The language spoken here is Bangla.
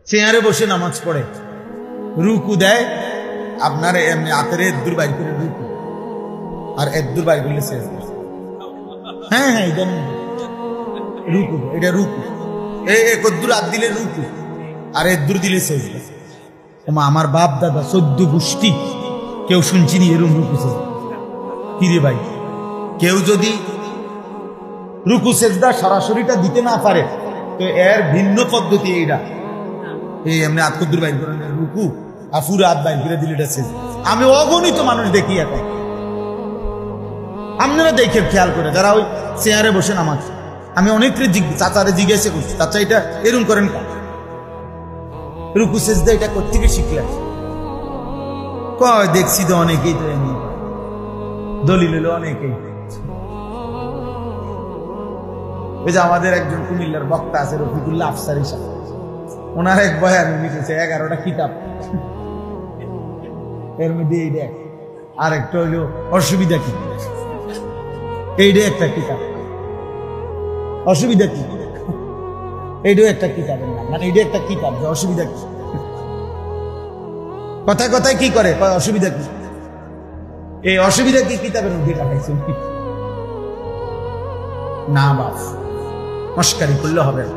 চেয়ারে বসে নামাজ পড়ে, রুকু দেয় আপনার এমনি হাতের এদ্দুর বাইর করে রুকু, আর এদ্দুর বাইর করলে সেজদা। হ্যাঁ হ্যাঁ, এটা রুকু, এটা রুকু, একদ্দুর হাত দিলে রুকু, আর এদ্দুর দিলে সেজদা। আমার বাপ দাদা 14 গোষ্ঠী কেউ শুনছিনি এরকম রুকু সেজদা। কিরে ভাই, কেউ যদি রুকু সেজদা সরাসরিটা দিতে না পারে তো এর ভিন্ন পদ্ধতি এইটা, এই এমনি আত্মদূর বাইর করে রুকু আর পুরো হাত বাইর করে দিলে এটা সেজদা। আমি অগণিত মানুষ দেখি এখন, আপনারা দেখে খেয়াল করে যারা ওই চেয়ারে বসে নামাজ। আমি অনেককে চাচারে জিজ্ঞাসা করছি, চাচা এটা এরকম করেন কেন? রুকু সেজদা এটা কোত্থেকে শিখলেন? কয় দেখছি তো অনেকেই, তো এমনি দলিল হলো অনেকেই। ওই যে আমাদের একজন কুমিল্লার বক্তা আছে রফিকুল্লাহ আফসারি সাহেব, ওনার এক বয়ান লিখেছে 11টা কিতাব, এর মধ্যে এই দেখ আর একটা হইলো অসুবিধা কি, এইটা একটা কিতাব, অসুবিধা কি এইটাও একটা কিতাবের নাম, মানে এইটা একটা কিতাব যে অসুবিধা কি। কথায় কথায় কি করে, অসুবিধা কি, এই অসুবিধা কি কিতাবের মধ্যে রাখাইছে না। বাস মস্কারি করলে হবে না।